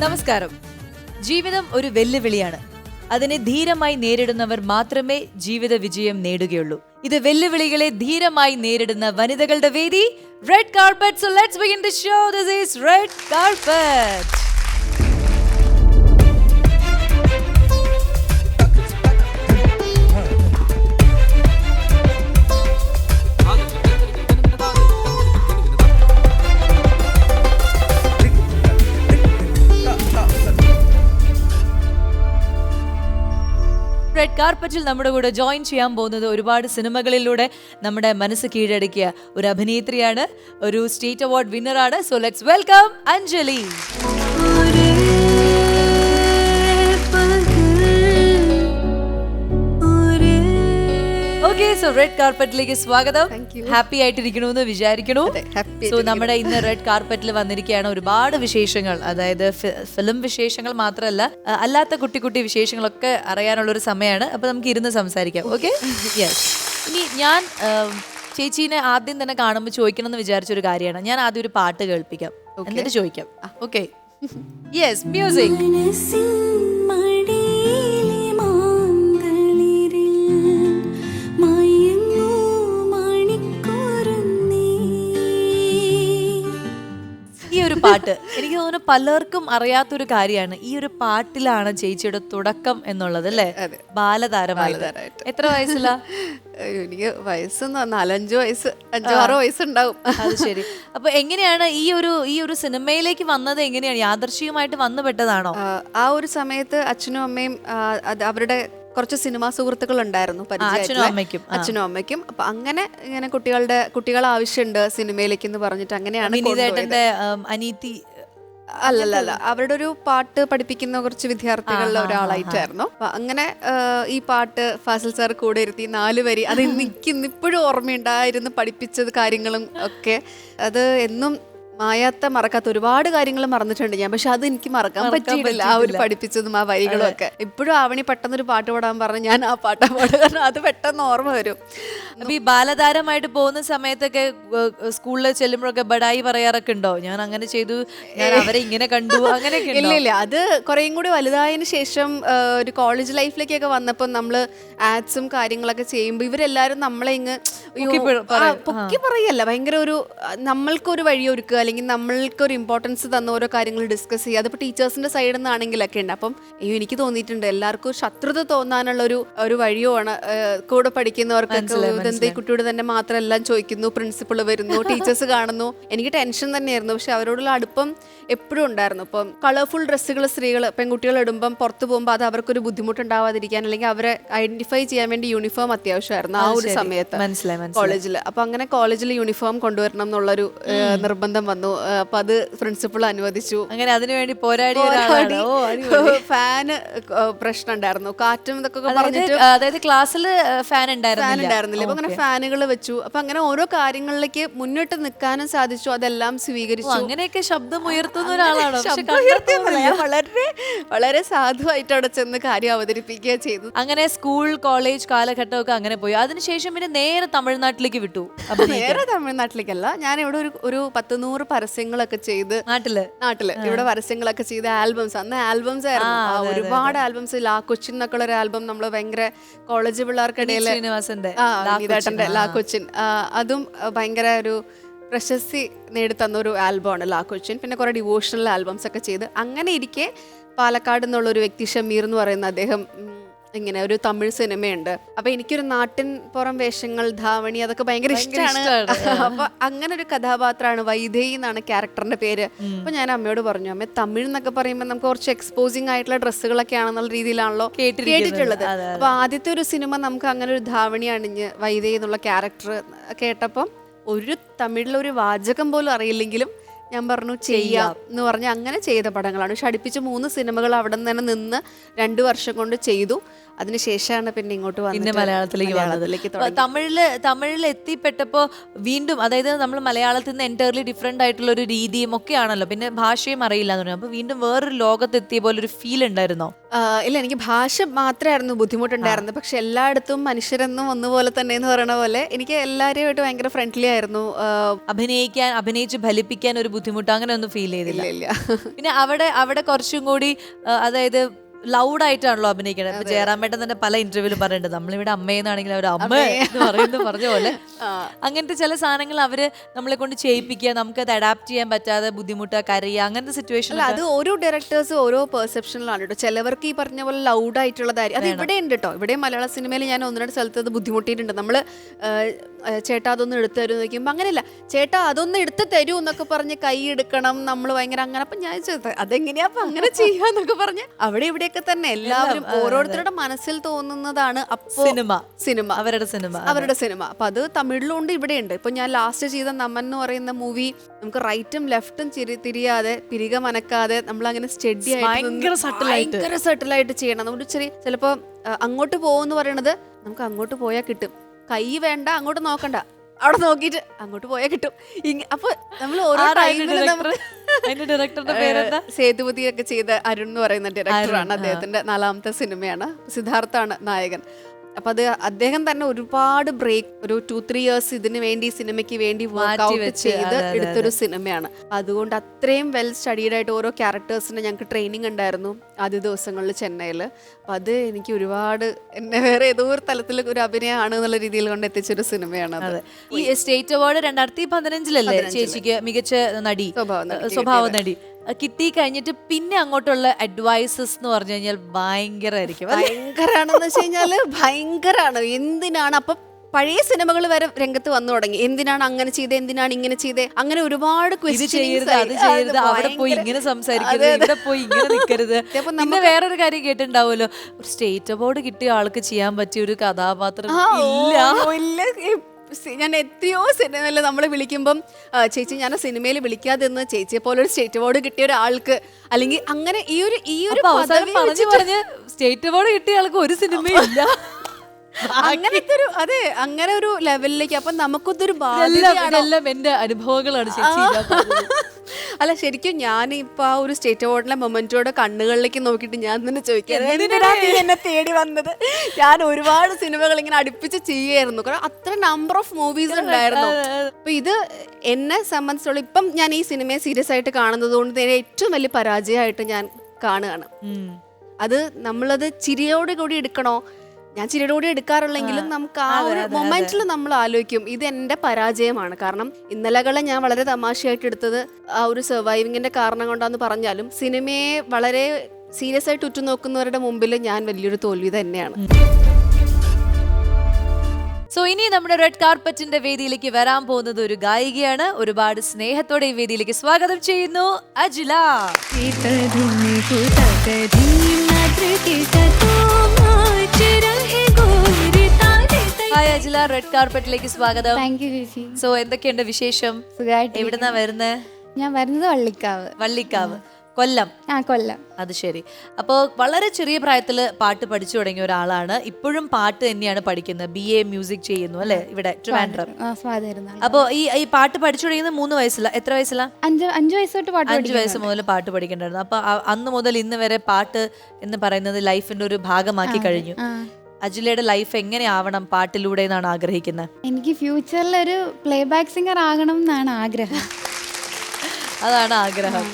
നമസ്കാരം. ജീവിതം ഒരു വെല്ലുവിളിയാണ്. അതിനെ ധീരമായി നേരിടുന്നവർ മാത്രമേ ജീവിത വിജയം നേടുകയുള്ളൂ. ഇത് വെല്ലുവിളികളെ ധീരമായി നേരിടുന്ന വനിതകളുടെ വേദി red carpet. So let's begin the show. This is Red Carpet. Red കാർപ്പറ്റിൽ നമ്മുടെ കൂടെ ജോയിൻ ചെയ്യാൻ പോകുന്നത് ഒരുപാട് സിനിമകളിലൂടെ നമ്മുടെ മനസ്സ് കീഴടക്കിയ ഒരു അഭിനേത്രിയാണ്, ഒരു സ്റ്റേറ്റ് അവാർഡ് വിന്നറാണ്. So let's welcome Anjali. Okay, so red കാർപ്പറ്റിലേക്ക് സ്വാഗതം. ഹാപ്പി ആയിട്ടിരിക്കണമെന്ന് വിചാരിക്കണു. സോ നമ്മുടെ ഇന്ന് റെഡ് കാർപ്പറ്റിൽ വന്നിരിക്കുകയാണ് ഒരുപാട് വിശേഷങ്ങൾ, അതായത് ഫിലിം വിശേഷങ്ങൾ മാത്രമല്ല, അല്ലാത്ത കുട്ടി കുട്ടി വിശേഷങ്ങളൊക്കെ അറിയാനുള്ള ഒരു സമയമാണ്. അപ്പൊ നമുക്ക് ഇരുന്ന് സംസാരിക്കാം. Okay, yes. ഇനി ഞാൻ ചേച്ചീനെ ആദ്യം തന്നെ കാണുമ്പോൾ ചോദിക്കണം എന്ന് വിചാരിച്ചൊരു കാര്യമാണ്. ഞാൻ ആദ്യം ഒരു പാട്ട് കേൾപ്പിക്കാം, എന്നിട്ട് ചോദിക്കാം. Okay, yes, music. ഈ ഒരു പാട്ട് എനിക്ക് തോന്നുന്നു പലർക്കും അറിയാത്തൊരു കാര്യമാണ്. ഈ ഒരു പാട്ടിലാണ് ചേച്ചിയുടെ തുടക്കം എന്നുള്ളത്, അല്ലേ? ബാലതാരമായിട്ട്. എത്ര വയസ്സില? എനിക്ക് വയസ്സ് 4-5 വയസ്സ്, 5-6 വയസ്സുണ്ടാവും. അത് ശരി. അപ്പൊ എങ്ങനെയാണ് ഈ ഒരു സിനിമയിലേക്ക് വന്നത്? എങ്ങനെയാണ് യാദൃശ്ചികമായിട്ട് വന്നു പെട്ടതാണോ? ആ ഒരു സമയത്ത് അച്ഛനും അമ്മയും അവരുടെ കുറച്ച് സിനിമാ സുഹൃത്തുക്കൾ ഉണ്ടായിരുന്നു, അച്ഛനും അമ്മയ്ക്കും. അപ്പൊ അങ്ങനെ ഇങ്ങനെ കുട്ടികളെ ആവശ്യമുണ്ട് സിനിമയിലേക്ക് എന്ന് പറഞ്ഞിട്ട് അങ്ങനെയാണ്. അനീതി അല്ലല്ല, അവരുടെ ഒരു പാട്ട് പഠിപ്പിക്കുന്ന കുറച്ച് വിദ്യാർത്ഥികളിലെ ഒരാളായിട്ടായിരുന്നു. അപ്പൊ അങ്ങനെ ഈ പാട്ട് ഫാസിൽ സാർ കൂടെ ഇരുത്തി 4 വരി, അത് എനിക്ക് ഇന്നിപ്പോഴും ഓർമ്മയുണ്ടായിരുന്നു. പഠിപ്പിച്ചത് കാര്യങ്ങളും ഒക്കെ അത് എന്നും മറക്കാത്ത ഒരുപാട് കാര്യങ്ങൾ മറന്നിട്ടുണ്ട് ഞാൻ. പക്ഷെ അത് എനിക്ക് മറക്കാൻ പറ്റിയിട്ടില്ല, ആ ഒരു പഠിപ്പിച്ചതും ആ വരികളും ഒക്കെ. ഇപ്പോഴും ആവണി പെട്ടെന്നൊരു പാട്ട് പാടാൻ പറഞ്ഞ് ഞാൻ ആ പാട്ടാ പാടുക, കാരണം അത് പെട്ടെന്ന് ഓർമ്മ വരും. അപ്പൊ ഈ ബാലതാരമായിട്ട് പോകുന്ന സമയത്തൊക്കെ സ്കൂളിൽ ചെല്ലുമ്പോഴൊക്കെ ബഡായി പറയാറൊക്കെ ഉണ്ടോ? ഞാൻ അങ്ങനെ ചെയ്തു, ഞാൻ അവരെ ഇങ്ങനെ കണ്ടു, അങ്ങനെയൊക്കെ? ഇല്ല, അത് കുറേയും കൂടി വലുതായതിനു ശേഷം ഒരു കോളേജ് ലൈഫിലേക്കൊക്കെ വന്നപ്പോൾ നമ്മള് ആഡ്സും കാര്യങ്ങളൊക്കെ ചെയ്യുമ്പോൾ ഇവരെല്ലാരും നമ്മളെ ഇങ്ങ് പൊക്കി പറയല്ല, ഭയങ്കര ഒരു നമ്മൾക്കൊരു വഴിയൊരുക്കുക, അല്ലെങ്കിൽ നമ്മൾക്കൊരു ഇമ്പോർട്ടൻസ് തന്ന ഓരോ കാര്യങ്ങൾ ഡിസ്കസ് ചെയ്യുക. അതിപ്പോൾ ടീച്ചേഴ്സിന്റെ സൈഡിൽ നിന്നാണെങ്കിലൊക്കെ ഉണ്ട്. അപ്പം എനിക്ക് തോന്നിയിട്ടുണ്ട് എല്ലാവർക്കും ശത്രുത തോന്നാനുള്ള ഒരു വഴിയുമാണ്. കൂടെ പഠിക്കുന്നവർക്കൊക്കെ ഇതെന്താ ഈ കുട്ടിയോട് തന്നെ മാത്രം എല്ലാം ചോദിക്കുന്നു, പ്രിൻസിപ്പൾ വരുന്നു, ടീച്ചേഴ്സ് കാണുന്നു. എനിക്ക് ടെൻഷൻ തന്നെയായിരുന്നു. പക്ഷെ അവരോടുള്ള അടുപ്പം എപ്പോഴും ഉണ്ടായിരുന്നു. ഇപ്പം കളർഫുൾ ഡ്രസ്സുകൾ പെൺകുട്ടികൾ ഇടുമ്പം പുറത്തു പോകുമ്പോൾ അത് അവർക്കൊരു ബുദ്ധിമുട്ടുണ്ടാവാതിരിക്കാൻ, അല്ലെങ്കിൽ അവരെ ഐഡന്റിഫൈ ചെയ്യാൻ വേണ്ടി യൂണിഫോം അത്യാവശ്യമായിരുന്നു ആ ഒരു സമയത്ത് കോളേജിൽ. അപ്പൊ അങ്ങനെ കോളേജിൽ യൂണിഫോം കൊണ്ടുവരണം എന്നുള്ളൊരു നിർബന്ധം വന്നു. അപ്പൊ അത് പ്രിൻസിപ്പൾ അനുവദിച്ചു. അങ്ങനെ അതിനുവേണ്ടി പോരാടി. ഫാന് പ്രശ്നം ഉണ്ടായിരുന്നു, കാറ്റും ഇതൊക്കെ പറഞ്ഞിട്ട്. അതായത് ക്ലാസ്സിൽ ഫാൻ ഉണ്ടായിരുന്നില്ല. അപ്പൊ അങ്ങനെ ഫാനുകൾ വെച്ചു. അപ്പൊ അങ്ങനെ ഓരോ കാര്യങ്ങളിലേക്ക് മുന്നിട്ട് നിൽക്കാനും സാധിച്ചു. അതെല്ലാം സ്വീകരിച്ചു. അങ്ങനെയൊക്കെ ശബ്ദം ഉയർത്തുന്ന ഒരാളാണ്. വളരെ വളരെ സാധുവായിട്ട് അവിടെ ചെന്ന് കാര്യം അവതരിപ്പിക്കുക ചെയ്തു. അങ്ങനെ സ്കൂൾ കോളേജ് കാലഘട്ടമൊക്കെ അങ്ങനെ പോയി. അതിനുശേഷം പിന്നെ നേരെ തമിഴ്നാട്ടിലേക്ക് വിട്ടു. നേരെ തമിഴ്നാട്ടിലേക്കല്ല, ഞാൻ ഇവിടെ ഒരു 10-100 പരസ്യങ്ങളൊക്കെ ചെയ്ത് നാട്ടില് ഇവിടെ പരസ്യങ്ങളൊക്കെ ചെയ്ത് ആൽബംസ്, അന്ന് ആൽബംസ് ആയിരുന്നു ഒരുപാട് ആൽബംസ്. ലാ കൊച്ചിൻ എന്നൊക്കെ ഉള്ള ഒരു ആൽബം നമ്മള് ഭയങ്കര കോളേജ് പിള്ളേർക്കിടയിൽ, നീതേട്ടന്റെ ലാ കൊച്ചിൻ, അതും ഭയങ്കര ഒരു പ്രശസ്തി നേടിത്തന്ന ഒരു ആൽബമാണ് ലാ കൊച്ചിൻ. പിന്നെ കുറെ ഡിവോഷണൽ ആൽബംസ് ഒക്കെ ചെയ്ത് അങ്ങനെ ഇരിക്കെ പാലക്കാട് എന്നുള്ള ഒരു വ്യക്തി ഷമീർ എന്ന് പറയുന്ന അദ്ദേഹം ഇങ്ങനെ ഒരു തമിഴ് സിനിമയുണ്ട്. അപ്പൊ എനിക്കൊരു നാട്ടിൻ പുറം വേഷങ്ങൾ, ധാവണി, അതൊക്കെ ഭയങ്കര ഇഷ്ടമാണ്. അപ്പൊ അങ്ങനെ ഒരു കഥാപാത്രമാണ് വൈദേഹി എന്നാണ് ക്യാരക്ടറിന്റെ പേര്. അപ്പൊ ഞാൻ അമ്മയോട് പറഞ്ഞു, അമ്മ തമിഴ് എന്നൊക്കെ പറയുമ്പോൾ നമുക്ക് കുറച്ച് എക്സ്പോസിങ് ആയിട്ടുള്ള ഡ്രസ്സുകളൊക്കെ ആണെന്നുള്ള രീതിയിലാണല്ലോ കേട്ടിട്ടുള്ളത്. അപ്പൊ ആദ്യത്തെ ഒരു സിനിമ നമുക്ക് അങ്ങനെ ഒരു ധാവണി അണിഞ്ഞ് വൈദേഹി എന്നുള്ള ക്യാരക്ടർ കേട്ടപ്പം ഒരു തമിഴിലൊരു വാചകം പോലും അറിയില്ലെങ്കിലും ഞാൻ പറഞ്ഞു ചെയ്യാം എന്ന് പറഞ്ഞ് അങ്ങനെ ചെയ്ത പടങ്ങളാണ്. പക്ഷെ അടുപ്പിച്ച് 3 സിനിമകൾ അവിടെ നിന്ന് നിന്ന് 2 വർഷം കൊണ്ട് ചെയ്തു. അതിനുശേഷമാണ് പിന്നെ ഇങ്ങോട്ട് വന്നിട്ട് മലയാളത്തിലേക്ക് തമിഴിൽ എത്തിപ്പെട്ടപ്പോ വീണ്ടും, അതായത് നമ്മൾ മലയാളത്തിൽ നിന്ന് എൻറ്റയർലി ഡിഫറെന്റ് ആയിട്ടുള്ള ഒരു രീതിയും ഒക്കെ ആണല്ലോ, പിന്നെ ഭാഷയും അറിയില്ല എന്ന് പറഞ്ഞു. അപ്പൊ വീണ്ടും വേറൊരു ലോകത്തെത്തിയ പോലെ ഒരു ഫീൽ ഉണ്ടായിരുന്നോ? ഇല്ല, എനിക്ക് ഭാഷ മാത്രമായിരുന്നു ബുദ്ധിമുട്ടുണ്ടായിരുന്നത്. പക്ഷെ എല്ലായിടത്തും മനുഷ്യരെന്നും ഒന്നുപോലെ തന്നെ എന്ന് പറയുന്ന പോലെ എനിക്ക് എല്ലാവരുമായിട്ട് ഭയങ്കര ഫ്രണ്ട്ലി ആയിരുന്നു. അഭിനയിച്ച് ഫലിപ്പിക്കാൻ ഒരു ബുദ്ധിമുട്ട് അങ്ങനെ ഒന്നും ഫീൽ ചെയ്തില്ല? ഇല്ല. പിന്നെ അവിടെ കുറച്ചും കൂടി അതായത് ലൗഡായിട്ടാണല്ലോ അഭിനയിക്കുന്നത്. ഇപ്പൊ ജയറാമേട്ടൻ തന്നെ പല ഇന്റർവ്യൂവിലും പറഞ്ഞിട്ടുണ്ട്, നമ്മളിവിടെ അമ്മയെന്നാണെങ്കിൽ അവർ അമ്മ എന്ന് പറഞ്ഞ പോലെ അങ്ങനത്തെ ചില സാധനങ്ങൾ അവര് നമ്മളെ കൊണ്ട് ചെയ്യിപ്പിക്കുക, നമുക്കത് അഡാപ്റ്റ് ചെയ്യാൻ പറ്റാതെ ബുദ്ധിമുട്ട്, കരയുക, അങ്ങനത്തെ സിറ്റുവേഷൻ. അത് ഓരോ ഡയറക്ടേഴ്സ് ഓരോ പെർസെപ്ഷനിലാണ് കേട്ടോ. ചിലവർക്ക് ഈ പറഞ്ഞ പോലെ ലൗഡ് ആയിട്ടുള്ളതായിരിക്കും. അത് ഇവിടെ ഉണ്ട് കേട്ടോ. ഇവിടെ മലയാള സിനിമയിൽ ഞാൻ ഒന്ന് രണ്ട് സ്ഥലത്ത് അത് ബുദ്ധിമുട്ടിയിട്ടുണ്ട്. നമ്മള് ചേട്ടാ അതൊന്നും എടുത്തു തരൂ എന്ന് ചോദിക്കുമ്പോൾ അങ്ങനെയല്ല, ചേട്ടാ അതൊന്നും എടുത്ത് തരൂ എന്നൊക്കെ പറഞ്ഞ് കൈ എടുക്കണം, നമ്മൾ ഭയങ്കര അങ്ങനെ. അപ്പൊ ഞാൻ ചോദിച്ചത് അതെങ്ങനെയാ അപ്പൊ അങ്ങനെ ചെയ്യാന്നൊക്കെ പറഞ്ഞ് അവിടെ ഇവിടെയൊക്കെ തന്നെ എല്ലാവരും ഓരോരുത്തരുടെ മനസ്സിൽ തോന്നുന്നതാണ് അപ്പോ സിനിമ, അവരുടെ സിനിമ. അപ്പൊ അത് തമിഴിലുണ്ട്, ഇവിടെയുണ്ട്. ഇപ്പൊ ഞാൻ ലാസ്റ്റ് ചെയ്ത നമൻ എന്ന് പറയുന്ന മൂവി നമുക്ക് റൈറ്റും ലെഫ്റ്റും തിരിയാതെ പിരിക മനക്കാതെ നമ്മൾ അങ്ങനെ സ്റ്റഡി ആയിട്ട് ഭയങ്കര സെറ്റിലായിട്ട് ചെയ്യണം. നമ്മൾ ചിലപ്പോ അങ്ങോട്ട് പോകുമെന്ന് പറയണത് നമുക്ക് അങ്ങോട്ട് പോയാൽ കിട്ടും, കൈ വേണ്ട അങ്ങോട്ട് നോക്കണ്ട, അവിടെ നോക്കിയിട്ട് അങ്ങോട്ട് പോയാൽ കിട്ടും. അപ്പൊ നമ്മൾ ഓരോ ഡയറക്ടറുടെ പേരെന്താ? സേതുപതി ഒക്കെ ചെയ്ത അരുൺ എന്ന് പറയുന്ന ഡയറക്ടറാണ്. അദ്ദേഹത്തിന്റെ 4ാമത്തെ സിനിമയാണ്. സിദ്ധാർത്ഥാണ് നായകൻ. അപ്പൊ അത് അദ്ദേഹം തന്നെ ഒരുപാട് ബ്രേക്ക്, ഒരു 2-3 years ഇതിന് വേണ്ടി സിനിമയ്ക്ക് വേണ്ടി വർക്ക്ഔട്ട് ചെയ്ത് എടുത്തൊരു സിനിമയാണ്. അതുകൊണ്ട് അത്രയും വെൽ സ്റ്റഡീഡ് ആയിട്ട് ഓരോ ക്യാരക്ടേഴ്സിന് ഞങ്ങൾക്ക് ട്രെയിനിങ് ഉണ്ടായിരുന്നു ആദ്യ ദിവസങ്ങളിൽ ചെന്നൈയിൽ. അപ്പൊ അത് എനിക്ക് ഒരുപാട് എന്നെ വേറെ ഏതോ ഒരു തലത്തിൽ ഒരു അഭിനയമാണ് എന്നുള്ള രീതിയിൽ കൊണ്ട് എത്തിച്ചൊരു സിനിമയാണ് അത്. ഈ സ്റ്റേറ്റ് അവാർഡ് 2015 ചേച്ചിക്ക് മികച്ച നടി, സ്വഭാവ നടി കിട്ടി കഴിഞ്ഞിട്ട് പിന്നെ അങ്ങോട്ടുള്ള അഡ്വൈസസ് എന്ന് പറഞ്ഞു കഴിഞ്ഞാൽ ഭയങ്കരാണെന്ന് വെച്ച് കഴിഞ്ഞാല് ഭയങ്കരാണ്. എന്തിനാണ് അപ്പൊ പഴയ സിനിമകൾ വരെ രംഗത്ത് വന്നു തുടങ്ങി. എന്തിനാണ് അങ്ങനെ ചെയ്തേ, എന്തിനാണ് ഇങ്ങനെ ചെയ്തേ, അങ്ങനെ ഒരുപാട് അവിടെ പോയി ഇങ്ങനെ സംസാരിക്കരുത്, ഇവിടെ പോയി ഇങ്ങനെ നിൽക്കരുത്. പിന്നെ വേറൊരു കാര്യം കേട്ടിട്ടുണ്ടാവുമല്ലോ, ഒരു സ്റ്റേറ്റ് അവാർഡ് കിട്ടിയ ആൾക്ക് ചെയ്യാൻ പറ്റിയ ഒരു കഥാപാത്രം ഇല്ല. ഞാൻ എത്രയോ സിനിമയിൽ നമ്മൾ വിളിക്കുമ്പം ചേച്ചി ഞാൻ സിനിമയിൽ വിളിക്കാതെ നിന്ന് ചേച്ചിയെ പോലെ ഒരു സ്റ്റേറ്റ് അവാർഡ് കിട്ടിയ ഒരാൾക്ക്, അല്ലെങ്കിൽ അങ്ങനെ ഈ ഒരു പറഞ്ഞ് സ്റ്റേറ്റ് അവാർഡ് കിട്ടിയ ആൾക്ക് ഒരു സിനിമയില്ല. അങ്ങനത്തെ ഒരു അങ്ങനെ ഒരു ലെവലിലേക്ക്. അപ്പൊ നമുക്കൊരു എന്റെ അനുഭവങ്ങളാണ്. അല്ല ശരിക്കും ഞാനിപ്പോ ആ ഒരു സ്റ്റേറ്റ് അവാർഡിലെ മൊമെന്റോടെ കണ്ണുകളിലേക്ക് നോക്കിയിട്ട് ഞാൻ തന്നെ ചോദിക്കാം, എന്നെ തേടി വന്നത്. ഞാൻ ഒരുപാട് സിനിമകൾ ഇങ്ങനെ അടുപ്പിച്ച് ചെയ്യായിരുന്നു, കാരണം അത്ര നമ്പർ ഓഫ് മൂവീസ് ഉണ്ടായിരുന്നു. അപ്പൊ ഇത് എന്നെ സംബന്ധിച്ചുള്ള ഇപ്പം ഞാൻ ഈ സിനിമയെ സീരിയസ് ആയിട്ട് കാണുന്നത് കൊണ്ട് തന്നെ ഏറ്റവും വലിയ പരാജയമായിട്ട് ഞാൻ കാണുകയാണ്. അത് നമ്മളത് ചിരിയോട് കൂടി എടുക്കണോ, ഞാൻ ചിരിയോടുകൂടി എടുക്കാറുള്ളെങ്കിലും നമുക്ക് ആ ഒരു മൊമെന്റിൽ നമ്മൾ ആലോചിക്കും ഇത് എന്റെ പരാജയമാണ്. കാരണം ഇന്നലകളെ ഞാൻ വളരെ തമാശയായിട്ട് എടുത്തത് ആ ഒരു സർവൈവിങ്ങിന്റെ കാരണം കൊണ്ടാന്ന് പറഞ്ഞാലും സിനിമയെ വളരെ സീരിയസ് ആയിട്ട് ഉറ്റുനോക്കുന്നവരുടെ മുമ്പിൽ ഞാൻ വലിയൊരു തോൽവി തന്നെയാണ്. സോ ഇനി നമ്മുടെ റെഡ് കാർപ്പറ്റിന്റെ വേദിയിലേക്ക് വരാൻ പോകുന്നത് ഒരു ഗായികയാണ്. ഒരുപാട് സ്നേഹത്തോടെ ഈ വേദിയിലേക്ക് സ്വാഗതം ചെയ്യുന്നു അജില. ഹായ് അജില, റെഡ് കാർപ്പറ്റിലേക്ക് സ്വാഗതം. സോ എന്തൊക്കെയുണ്ട് വിശേഷം? എവിടുന്നാ വരുന്നത്? ഞാൻ വരുന്നത് വള്ളിക്കാവ്, കൊല്ലം. അത് ശരി. അപ്പോൾ വളരെ ചെറിയ പ്രായത്തിൽ പാട്ട് പഠിച്ചു തുടങ്ങിയ ഒരാളാണ്. ഇപ്പോഴും പാട്ട് തന്നെയാണ് പഠിക്കുന്നത്. BA മ്യൂസിക് ചെയ്യുന്നു അല്ലെ ഇവിടെ ട്രിവാൻഡ്രം. അപ്പോൾ ഈ പാട്ട് പഠിച്ചു തുടങ്ങിയത് 3 വയസ്സില? എത്ര വയസ്സിലാ? 5 വയസ്സ് തൊട്ട് 5 വയസ്സ് മുതൽ പാട്ട് പഠിക്കേണ്ടായിരുന്നു. അപ്പൊ അന്ന് മുതൽ ഇന്ന് വരെ പാട്ട് എന്ന് പറയുന്നത് ലൈഫിന്റെ ഒരു ഭാഗമാക്കി കഴിഞ്ഞു. അജിലയുടെ ലൈഫ് എങ്ങനെ ആവണം പാട്ടിലൂടെ എന്നാണ് ആഗ്രഹിക്കുന്നത്? എനിക്ക് ഫ്യൂച്ചറിൽ ഒരു പ്ലേ ബാക്ക് സിംഗർ ആകണം എന്നാണ് ആഗ്രഹം. അതാണ് ആഗ്രഹം.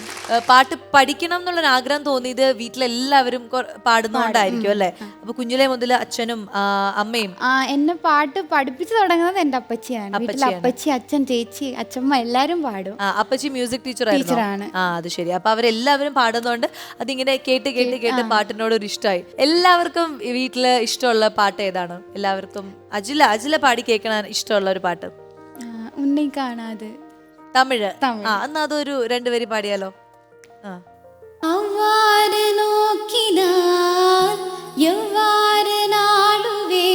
പാട്ട് പഠിക്കണം എന്നുള്ളൊരു ആഗ്രഹം തോന്നിയത് വീട്ടിലെല്ലാവരും പാടുന്നോണ്ടായിരിക്കും അല്ലെ? അപ്പൊ കുഞ്ഞിലെ മുതൽ അച്ഛനും അമ്മയും എന്നെ പാട്ട് പഠിപ്പിച്ചു തുടങ്ങുന്നത് എന്റെ അപ്പച്ചിയാണ്. അപ്പച്ചി, അച്ഛൻ, ചേച്ചി, അച്ഛമ്മ എല്ലാരും പാടും. അപ്പച്ചി മ്യൂസിക് ടീച്ചറാണ്. അത് ശരി. അപ്പൊ അവരെല്ലാവരും പാടുന്നോണ്ട് അതിങ്ങനെ കേട്ട് കേട്ട് കേട്ട് പാട്ടിനോട് ഒരു ഇഷ്ടമായി. എല്ലാവർക്കും വീട്ടില് ഇഷ്ടമുള്ള പാട്ട് ഏതാണ്? എല്ലാവർക്കും അജില പാടി കേൾക്കണ ഇഷ്ടമുള്ള ഒരു പാട്ട്? ഉണ്ണി കാണാതെ, തമിഴ്. എന്നാ അതൊരു 2 വരി പാടിയാലോ? அவ்வாறு நோக்கினால் எவ்வாறு நாடுவே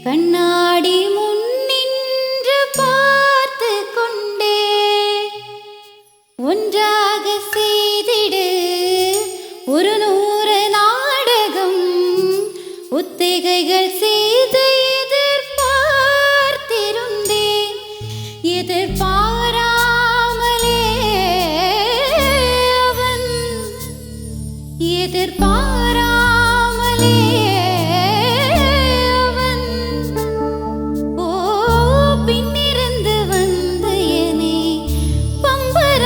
கண்ணாடி முன்னின்று பார்த்து கொண்டே ஒன்றாக செய்திடு ஒரு 100 நாடகம் ஒத்திகைகள் செய்து எதிர்பார்த்திருந்தேன் எதிர்பாராமலே அவன் பின்னிருந்து வந்து என்னை பம்பர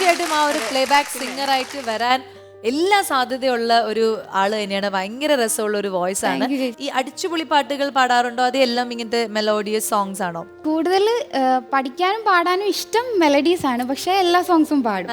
തീർച്ചയായിട്ടും ആ ഒരു പ്ലേ ബാക്ക് സിംഗർ ആയിട്ട് വരാൻ എല്ലാ സാധ്യതയുള്ള ഒരു ആള് തന്നെയാണ്. ഭയങ്കര രസമുള്ള ഒരു വോയിസ് ആണ്. ഈ അടിച്ചുപൊളി പാട്ടുകൾ പാടാറുണ്ടോ? അതെല്ലാം ഇങ്ങനത്തെ മെലോഡിയസ് സോങ്സ് ആണോ? കൂടുതൽ പഠിക്കാനും പാടാനും ഇഷ്ടം മെലഡീസ് ആണ്, പക്ഷെ എല്ലാ സോങ്സും പാടും.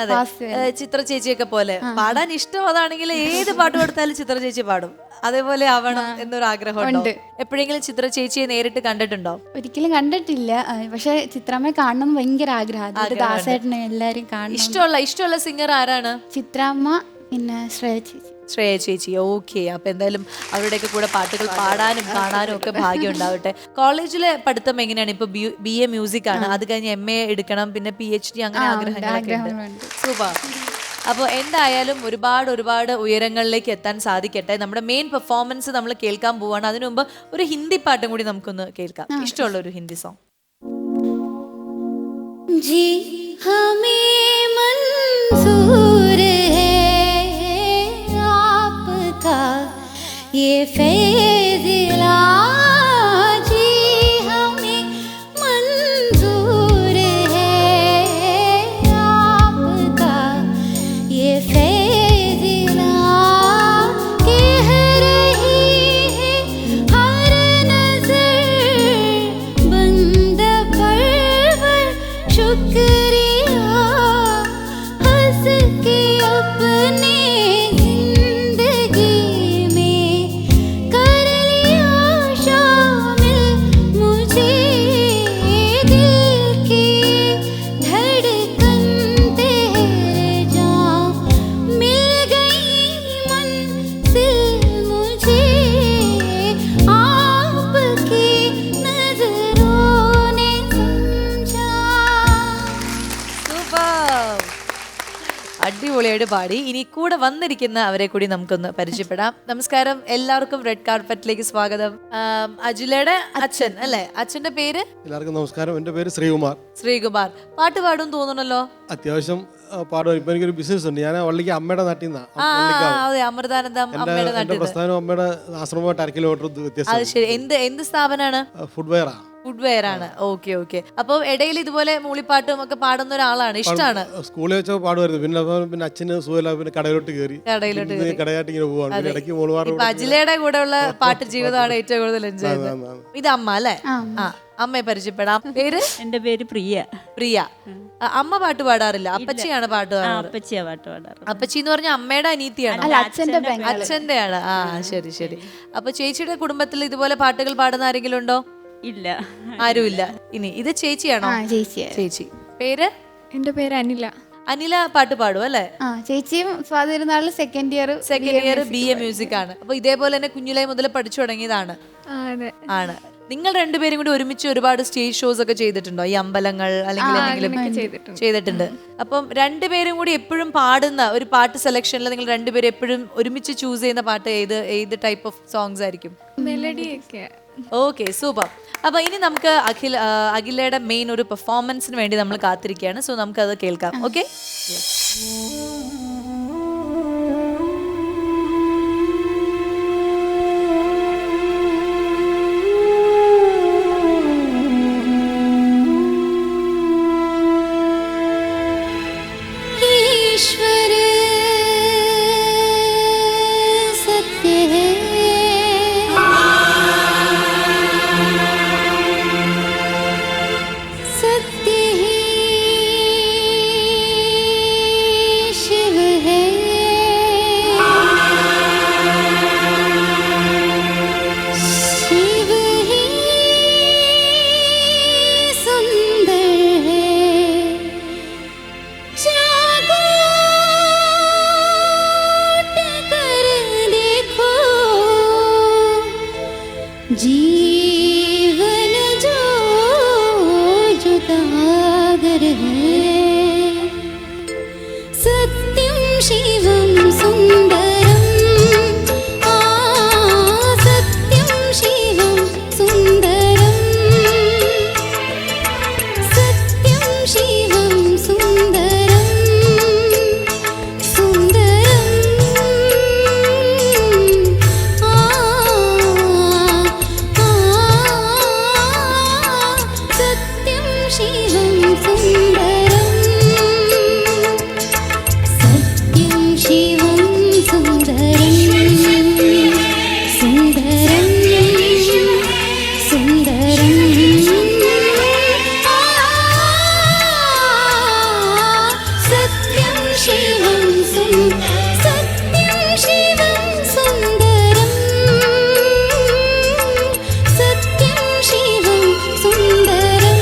ചിത്ര ചേച്ചിയൊക്കെ പോലെ പാടാൻ ഇഷ്ടം അതാണെങ്കിൽ ഏത് പാട്ട് കൊടുത്താലും ചിത്ര ചേച്ചി പാടും. അതേപോലെ ആവണം എന്നൊരു ആഗ്രഹമുണ്ട്. എപ്പോഴെങ്കിലും ചിത്ര ചേച്ചിയെ നേരിട്ട് കണ്ടിട്ടുണ്ടോ? ഒരിക്കലും കണ്ടിട്ടില്ല, പക്ഷെ ചിത്രമ്മയെ കാണണം ഭയങ്കര ആഗ്രഹം. ദാസേട്ടനെ എല്ലാരും കാണണം. ഇഷ്ടമുള്ള സിംഗർ ആരാണ്? ചിത്രമ്മ, പിന്നെ ശ്രേയ ചേച്ചി. ഓക്കെ, അപ്പൊ എന്തായാലും അവരുടെയൊക്കെ കൂടെ പാട്ടുകൾ പാടാനും കാണാനും ഒക്കെ ഭാഗ്യം ഉണ്ടാവട്ടെ. കോളേജിലെ പഠിത്തം എങ്ങനെയാണ്? ഇപ്പൊ BA മ്യൂസിക് ആണ്, അത് കഴിഞ്ഞ് MA എടുക്കണം, പിന്നെ PhD, അങ്ങനെ ആഗ്രഹങ്ങളൊക്കെ ഉണ്ട്. സൂപ്പർ. അപ്പോൾ എന്തായാലും ഒരുപാട് ഉയരങ്ങളിലേക്ക് എത്താൻ സാധിക്കട്ടെ. നമ്മുടെ മെയിൻ പെർഫോമൻസ് നമ്മൾ കേൾക്കാൻ പോവാണ്. അതിനു മുമ്പ് ഒരു ഹിന്ദി പാട്ടും കൂടി നമുക്കൊന്ന് കേൾക്കാം. ഇഷ്ടമുള്ള ഒരു ഹിന്ദി സോങ്. जी हमें मंजूर है आपका ये फैज़िला, जी हमें मंजूर है आपका ये फैज़िला, कह रही है हर नजर बंद परवर शुक्रिया, हंस के अपने जिंदगी में कर लिया शामिल मुझे, दिल की धड़कन तेरे जान मिल गई मंजिल मुझे, आपकी नजरों ने समझा. അടിപൊളിയായിട്ട് പാടി. ഇനി കൂടെ വന്നിരിക്കുന്ന അവരെ കൂടി നമുക്കൊന്ന് പരിചയപ്പെടാം. നമസ്കാരം, എല്ലാവർക്കും റെഡ് കാർപ്പറ്റിലേക്ക് സ്വാഗതം. അജിലയുടെ അച്ഛൻ അല്ലേ? അച്ഛന്റെ പേര്? എല്ലാവർക്കും നമസ്കാരം, എന്റെ പേര് ശ്രീകുമാർ. ശ്രീകുമാർ പാട്ട് പാടും തോന്നണല്ലോ. അത്യാവശ്യം പാടും. ഇപ്പൊ എനിക്കൊരു ബിസിനസ് ഉണ്ട്. ഞാൻ വള്ളിക്ക് അമ്മയുടെ നാട്ടിൽ നിന്നാണ്. അതെ, അമൃതാനന്ദം അമ്മയുടെ നാട്ടിൽ. പ്രസ്ഥാനം അമ്മയുടെ ആശ്രമമായിട്ട് 1 കിലോമീറ്റർ വ്യത്യാസം. അത് ശരി. എന്ത് സ്ഥാപനമാണ്? ഫുഡ്വെയറാ. ഫുഡ്വെയർ ആണ്. ഓക്കെ. അപ്പൊ ഇടയിൽ ഇതുപോലെ മൂളിപ്പാട്ടും ഒക്കെ പാടുന്ന ഒരാളാണ്, ഇഷ്ടമാണ്. സ്കൂളിൽ വെച്ചോ പാടുമായിരുന്നു. പിന്നെ അച്ഛന് സുഖമില്ല, പിന്നെ കടയിലോട്ട് കയറി കടയായിട്ട് ഇങ്ങനെ പോവാണ്. പിന്നെ ഇടയ്ക്ക് മോളുമാർ. അജിലയുടെ കൂടെ ഉള്ള പാട്ട് ജീവിതമാണ് ഏറ്റവും കൂടുതൽ എൻജോയ് ചെയ്യുന്നത്. ഇത് അമ്മ അല്ലേ? അമ്മയെ പരിചയപ്പെടാം. പേര്? എന്റെ പേര് പ്രിയ. അമ്മ പാട്ട് പാടാറില്ല, അപ്പച്ചിയാണ് പാട്ട് പാടാറ്. അപ്പച്ചിയാ പാട്ട് പാടാറ്. അപ്പച്ചി എന്ന് പറഞ്ഞ അമ്മയുടെ അനീത്തിയാണ്? അച്ഛന്റെ ആണ്. ശരി. അപ്പൊ ചേച്ചിയുടെ കുടുംബത്തിൽ ഇതുപോലെ പാട്ടുകൾ പാടുന്ന ആരെങ്കിലും ഉണ്ടോ? ഇല്ല, ആരുമില്ല. ഇനി ഇത് ചേച്ചിയാണോ? ചേച്ചി. പേര്? എന്റെ പേര് അനില. അനില പാട്ട് പാടും അല്ലേ? ചേച്ചിയും സ്വാതിരുന്നാളിൽ സെക്കൻഡ് ഇയർ BA മ്യൂസിക് ആണ്. അപ്പൊ ഇതേപോലെ തന്നെ കുഞ്ഞിലേ മുതൽ പഠിച്ചു തുടങ്ങിയതാണ്? ആണ്. നിങ്ങൾ രണ്ടുപേരും കൂടി ഒരുമിച്ച് ഒരുപാട് സ്റ്റേജ് ഷോസ് ഒക്കെ ചെയ്തിട്ടുണ്ടോ? ഈ അമ്പലങ്ങൾ അല്ലെങ്കിൽ എന്തെങ്കിലും ചെയ്തിട്ടുണ്ട്? അപ്പം രണ്ടുപേരും കൂടി എപ്പോഴും പാടുന്ന ഒരു പാട്ട് സെലക്ഷനിൽ നിങ്ങൾ രണ്ടുപേരും എപ്പോഴും ഒരുമിച്ച് ചൂസ് ചെയ്യുന്ന പാട്ട് ഏത് ടൈപ്പ് ഓഫ് സോങ്സ് ആയിരിക്കും? മെലഡി ഒക്കെ. Okay, super. അപ്പൊ ഇനി നമുക്ക് അഖിലയുടെ മെയിൻ ഒരു പെർഫോമൻസിന് വേണ്ടി നമ്മൾ കാത്തിരിക്കുകയാണ്. സോ നമുക്ക് അത് കേൾക്കാം. ഓക്കെ. ईश्वर सत्य है, सत्य ही शिव സത്യം ശിവം സത്യം ശിവം സുന്ദരം സത്യം ശിവം സുന്ദരം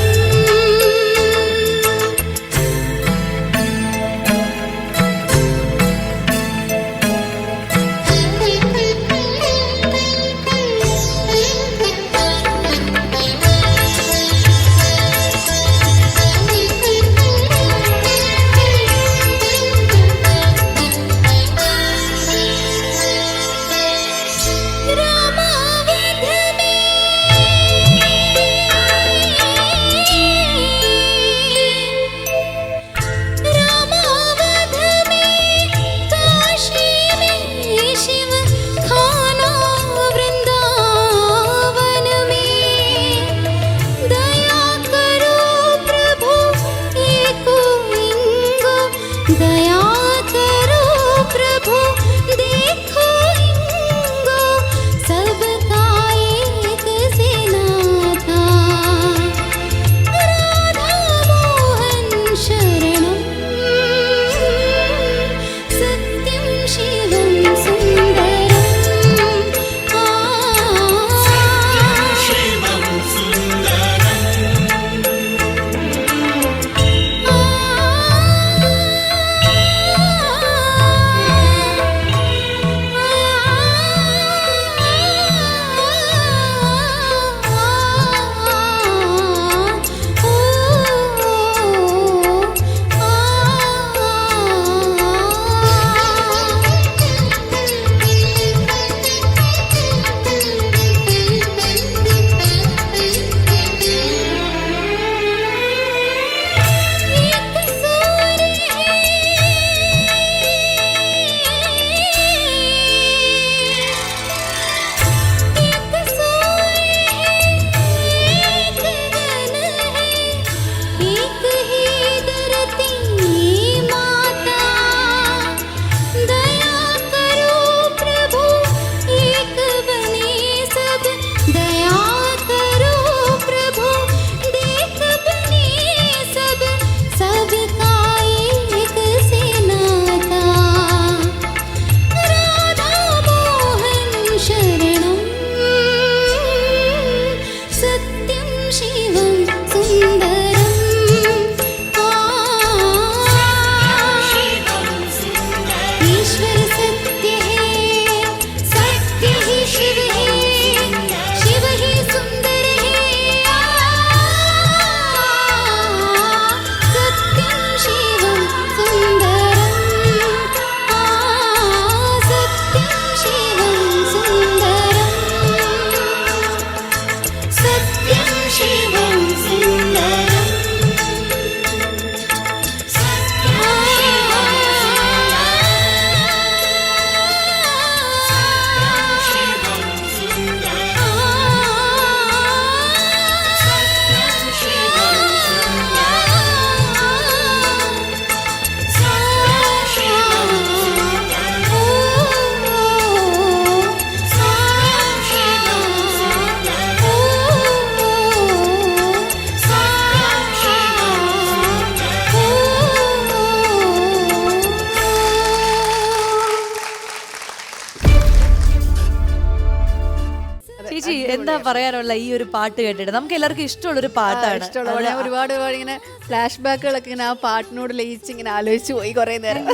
എന്താ പറയാനുള്ള ഈ ഒരു പാട്ട് കേട്ടിട്ട്? നമുക്ക് എല്ലാവർക്കും ഇഷ്ടമുള്ളൊരു പാട്ടാണ്. ഞാൻ ഒരുപാട് ഇങ്ങനെ ഫ്ലാഷ് ബാക്കുകളൊക്കെ ഇങ്ങനെ ആ പാട്ടിനോട് ലയിച്ച് ഇങ്ങനെ ആലോചിച്ച് പോയി കുറെ നേരം.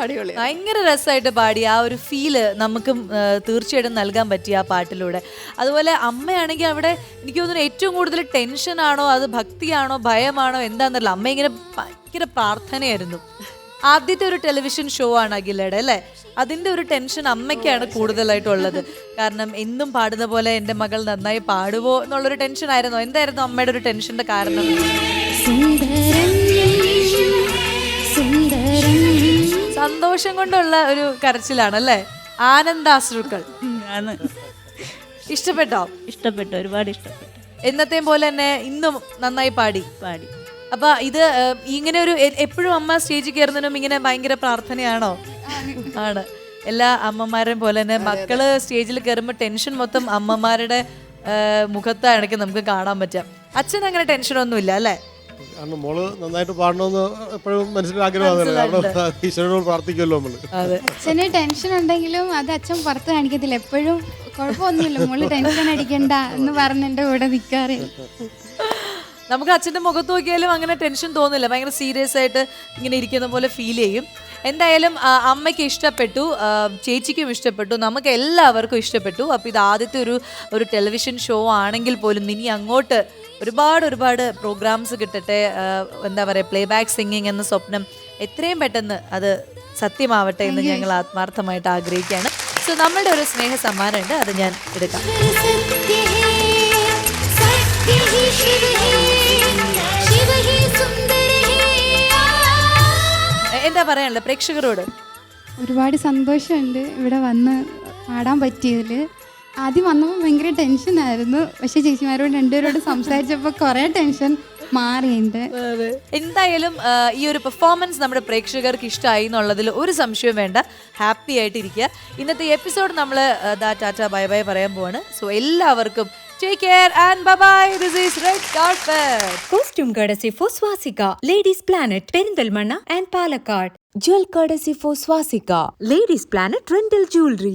അടിപൊളി, ഭയങ്കര രസമായിട്ട് പാടി ആ ഒരു ഫീല് നമുക്കും തീർച്ചയായിട്ടും നൽകാൻ പറ്റി ആ പാട്ടിലൂടെ. അതുപോലെ അമ്മയാണെങ്കിൽ അവിടെ എനിക്ക് തോന്നുന്നു ഏറ്റവും കൂടുതൽ ടെൻഷനാണോ അത് ഭക്തിയാണോ ഭയമാണോ എന്താണെന്നറിയില്ല, അമ്മ ഇങ്ങനെ ഭയങ്കര പ്രാർത്ഥനയായിരുന്നു. ആദ്യത്തെ ഒരു ടെലിവിഷൻ ഷോ ആണ് അഖിലയുടെ അല്ലേ? അതിൻ്റെ ഒരു ടെൻഷൻ അമ്മയ്ക്കാണ് കൂടുതലായിട്ടുള്ളത്. കാരണം എന്നും പാടുന്ന പോലെ എൻ്റെ മകൾ നന്നായി പാടുവോ എന്നുള്ളൊരു ടെൻഷൻ ആയിരുന്നോ? എന്തായിരുന്നു അമ്മയുടെ ഒരു ടെൻഷൻ്റെ കാരണം? സന്തോഷം കൊണ്ടുള്ള ഒരു കരച്ചിലാണല്ലേ, ആനന്ദാശ്രുക്കൾ. ഇഷ്ടപ്പെട്ടോ? ഇഷ്ടപ്പെട്ടു, ഒരുപാട് ഇഷ്ടപ്പെട്ടു. എന്നത്തെയും പോലെ തന്നെ ഇന്നും നന്നായി പാടി. അപ്പൊ ഇത് ഇങ്ങനെ ഒരു എപ്പോഴും അമ്മ സ്റ്റേജിൽ കയറുന്നതിനും ഇങ്ങനെ ഭയങ്കര പ്രാർത്ഥനയാണോ? ആണ്. എല്ലാ അമ്മമാരെയും പോലെ തന്നെ മക്കള് സ്റ്റേജിൽ കയറുമ്പോൾ ടെൻഷൻ മൊത്തം അമ്മമാരുടെ മുഖത്ത് ഇടയ്ക്ക് നമുക്ക് കാണാൻ പറ്റാം. അച്ഛൻ അങ്ങനെ ടെൻഷനൊന്നും ഇല്ല അല്ലേ? കാരണം മോള് നന്നായിട്ട് പാടണമെന്ന് എപ്പോഴും മനസ്സിലൊരു ആഗ്രഹമാണ്. ഈശ്വരനോട് പ്രാർത്ഥിക്കുമല്ലോ നമ്മള്. അച്ഛന് ടെൻഷൻ ഉണ്ടെങ്കിലും അത് അച്ഛൻ പുറത്ത് കാണിക്കത്തില്ല. എപ്പോഴും കുഴപ്പമൊന്നുമില്ല, മോള് ടെൻഷൻ അടിക്കണ്ട എന്ന് പറഞ്ഞ് എൻ്റെ കൂടെ നിൽക്കാറ്. നമുക്ക് അച്ഛൻ്റെ മുഖത്ത് നോക്കിയാലും അങ്ങനെ ടെൻഷൻ തോന്നില്ല, ഭയങ്കര സീരിയസ് ആയിട്ട് ഇങ്ങനെ ഇരിക്കുന്ന പോലെ ഫീൽ ചെയ്യും. എന്തായാലും അമ്മയ്ക്ക് ഇഷ്ടപ്പെട്ടു, ചേച്ചിക്കും ഇഷ്ടപ്പെട്ടു, നമുക്ക് എല്ലാവർക്കും ഇഷ്ടപ്പെട്ടു. അപ്പോൾ ഇത് ആദ്യത്തെ ഒരു ടെലിവിഷൻ ഷോ ആണെങ്കിൽ പോലും ഇനി അങ്ങോട്ട് ഒരുപാട് പ്രോഗ്രാംസ് കിട്ടട്ടെ. എന്താ പറയുക, പ്ലേ ബാക്ക് സിംഗിങ് എന്ന സ്വപ്നം എത്രയും പെട്ടെന്ന് അത് സത്യമാവട്ടെ എന്ന് ഞങ്ങൾ ആത്മാർത്ഥമായിട്ട് ആഗ്രഹിക്കുകയാണ്. സോ നമ്മളുടെ ഒരു സ്നേഹ സമ്മാനം ഉണ്ട്, അത് ഞാൻ എടുക്കാം. എന്താ പറയാനുള്ളത് പ്രേക്ഷകരോട്? ഒരുപാട് സന്തോഷമുണ്ട് ഇവിടെ വന്ന് പാടാൻ പറ്റിയതിൽ. ആദ്യം വന്നപ്പോൾ ഭയങ്കര ടെൻഷനായിരുന്നു, പക്ഷെ ചേച്ചിമാരോട് രണ്ടുപേരോട് സംസാരിച്ചപ്പോൾ കുറേ ടെൻഷൻ മാറിയുണ്ട്. എന്തായാലും ഈ ഒരു പെർഫോമൻസ് നമ്മുടെ പ്രേക്ഷകർക്ക് ഇഷ്ടമായി എന്നുള്ളതിൽ ഒരു സംശയവും വേണ്ട. ഹാപ്പി ആയിട്ടിരിക്കുക. ഇന്നത്തെ എപ്പിസോഡ് നമ്മൾ ടാറ്റ ബൈ ബൈ പറയാൻ പോവാണ്. സോ എല്ലാവർക്കും take care and bye bye. This is Red Carpet. Costume courtesy for Swastika, Ladies Planet, Perindalmanna and Palakkad. Jewel courtesy for Swastika, Ladies Planet Rental Jewelry.